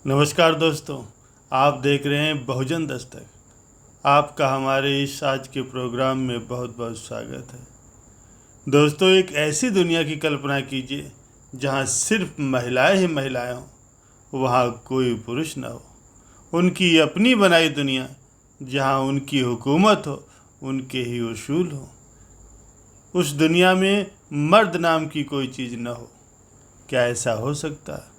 नमस्कार दोस्तों, आप देख रहे हैं बहुजन दस्तक। आपका हमारे इस आज के प्रोग्राम में बहुत बहुत स्वागत है। दोस्तों, एक ऐसी दुनिया की कल्पना कीजिए जहां सिर्फ महिलाएं ही महिलाएं हों, वहां कोई पुरुष न हो। उनकी अपनी बनाई दुनिया जहां उनकी हुकूमत हो, उनके ही उसूल हो। उस दुनिया में मर्द नाम की कोई चीज़ न हो। क्या ऐसा हो सकता है?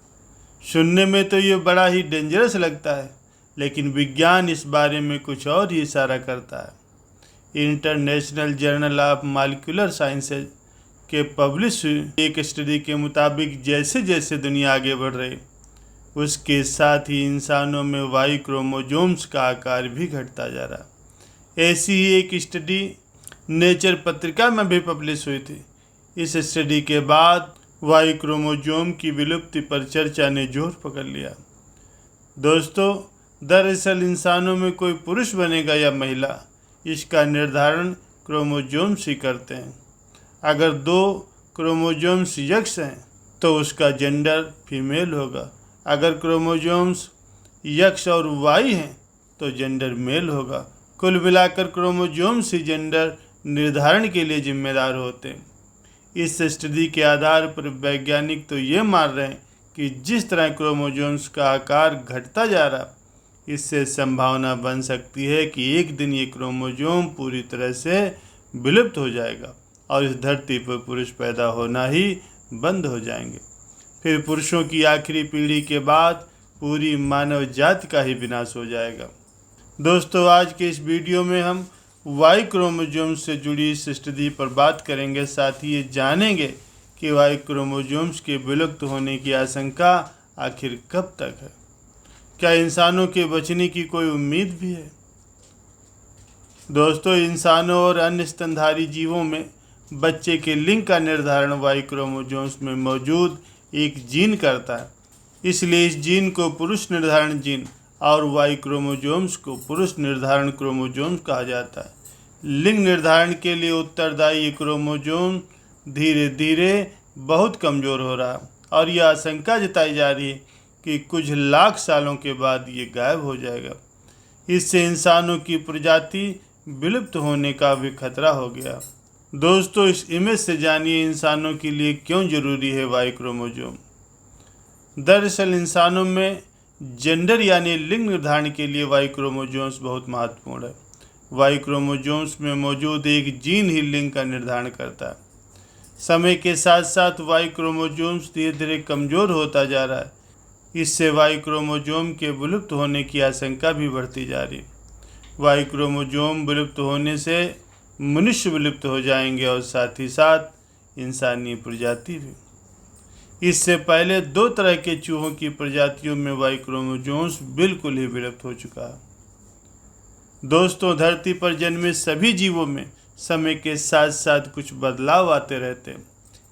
सुनने में तो ये बड़ा ही डेंजरस लगता है, लेकिन विज्ञान इस बारे में कुछ और ही इशारा करता है। International journal of molecular sciences के पब्लिश एक स्टडी के मुताबिक जैसे जैसे दुनिया आगे बढ़ रही, उसके साथ ही इंसानों में वाई क्रोमोजोम्स का आकार भी घटता जा रहा। ऐसी ही एक स्टडी नेचर पत्रिका में भी पब्लिश हुई थी। इस स्टडी के बाद वाई क्रोमोजोम की विलुप्ति पर चर्चा ने जोर पकड़ लिया। दोस्तों, दरअसल इंसानों में कोई पुरुष बनेगा या महिला, इसका निर्धारण क्रोमोजोम्स ही करते हैं। अगर दो क्रोमोजोम्स यक्स हैं तो उसका जेंडर फीमेल होगा। अगर क्रोमोजोम्स यक्स और वाई हैं तो जेंडर मेल होगा। कुल मिलाकर क्रोमोजोम्स ही जेंडर निर्धारण के लिए जिम्मेदार होते हैं। इस स्टडी के आधार पर वैज्ञानिक तो ये मान रहे हैं कि जिस तरह क्रोमोजोम्स का आकार घटता जा रहा, इससे संभावना बन सकती है कि एक दिन ये क्रोमोजोम पूरी तरह से विलुप्त हो जाएगा और इस धरती पर पुरुष पैदा होना ही बंद हो जाएंगे। फिर पुरुषों की आखिरी पीढ़ी के बाद पूरी मानव जाति का ही विनाश हो जाएगा। दोस्तों, आज के इस वीडियो में हम वाई क्रोमोजोम्स से जुड़ी इस स्टडी पर बात करेंगे। साथ ही ये जानेंगे कि वाई क्रोमोजोम्स के विलुप्त होने की आशंका आखिर कब तक है। क्या इंसानों के बचने की कोई उम्मीद भी है? दोस्तों, इंसानों और अन्य स्तनधारी जीवों में बच्चे के लिंग का निर्धारण वाई क्रोमोजोम्स में मौजूद एक जीन करता है। इसलिए इस जीन को पुरुष निर्धारण जीन और वाई क्रोमोजोम्स को पुरुष निर्धारण क्रोमोजोम्स कहा जाता है। लिंग निर्धारण के लिए उत्तरदायी क्रोमोजोम धीरे धीरे बहुत कमज़ोर हो रहा है और यह आशंका जताई जा रही है कि कुछ लाख सालों के बाद ये गायब हो जाएगा। इससे इंसानों की प्रजाति विलुप्त होने का भी खतरा हो गया। दोस्तों, इस इमेज से जानिए इंसानों के लिए क्यों जरूरी है वाई क्रोमोजोम। दरअसल इंसानों में जेंडर यानी लिंग निर्धारण के लिए वाई क्रोमोजोम्स बहुत महत्वपूर्ण है। वाई क्रोमोजोम्स में मौजूद एक जीन ही लिंग का निर्धारण करता है। समय के साथ साथ वाई क्रोमोजोम्स धीरे धीरे कमज़ोर होता जा रहा है। इससे वाई क्रोमोजोम के विलुप्त होने की आशंका भी बढ़ती जा रही है। वाई क्रोमोजोम विलुप्त होने से मनुष्य विलुप्त हो जाएंगे और साथ ही साथ इंसानी प्रजाति भी। इससे पहले दो तरह के चूहों की प्रजातियों में वाई क्रोमोजोम्स बिल्कुल ही विलुप्त हो चुका है। दोस्तों, धरती पर जन्मे सभी जीवों में समय के साथ साथ कुछ बदलाव आते रहते हैं।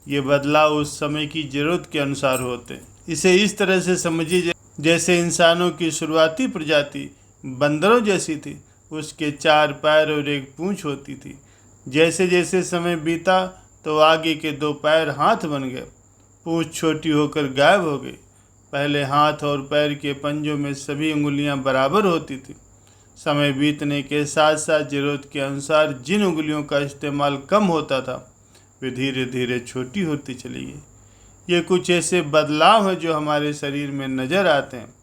ये बदलाव उस समय की ज़रूरत के अनुसार होते हैं। इसे इस तरह से समझिए जैसे इंसानों की शुरुआती प्रजाति बंदरों जैसी थी। उसके 4 पैर और 1 पूँछ होती थी। जैसे जैसे समय बीता तो आगे के 2 पैर हाथ बन गए, पूँछ छोटी होकर गायब हो गई। पहले हाथ और पैर के पंजों में सभी उंगलियां बराबर होती थी। समय बीतने के साथ साथ ज़रूरत के अनुसार जिन उंगलियों का इस्तेमाल कम होता था, वे धीरे धीरे छोटी होती चली गई। ये कुछ ऐसे बदलाव हैं जो हमारे शरीर में नज़र आते हैं,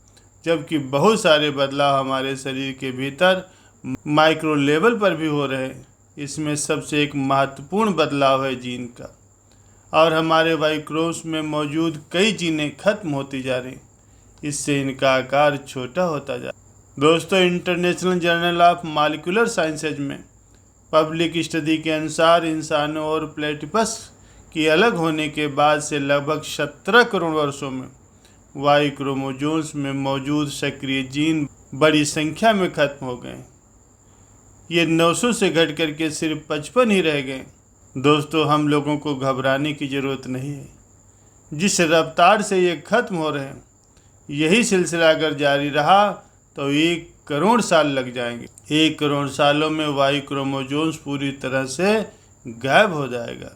जबकि बहुत सारे बदलाव हमारे शरीर के भीतर माइक्रो लेवल पर भी हो रहे हैं। इसमें सबसे एक महत्वपूर्ण बदलाव है जीन का, और हमारे वाई क्रोमोसोम्स में मौजूद कई जीनें खत्म होती जा रही। इससे इनका आकार छोटा होता जा रहा। दोस्तों, international journal of molecular sciences में पब्लिक स्टडी के अनुसार इंसानों और प्लेटिपस के अलग होने के बाद से लगभग 17 करोड़ वर्षों में वाई क्रोमोजोम्स में मौजूद सक्रिय जीन बड़ी संख्या में खत्म हो गए। ये 900 से घट करके सिर्फ 55 ही रह गए। दोस्तों, हम लोगों को घबराने की ज़रूरत नहीं है। जिस रफ्तार से ये खत्म हो रहे हैं, यही सिलसिला अगर जारी रहा तो 1 करोड़ साल लग जाएंगे। 1 करोड़ सालों में वाई क्रोमोजोम्स पूरी तरह से गायब हो जाएगा।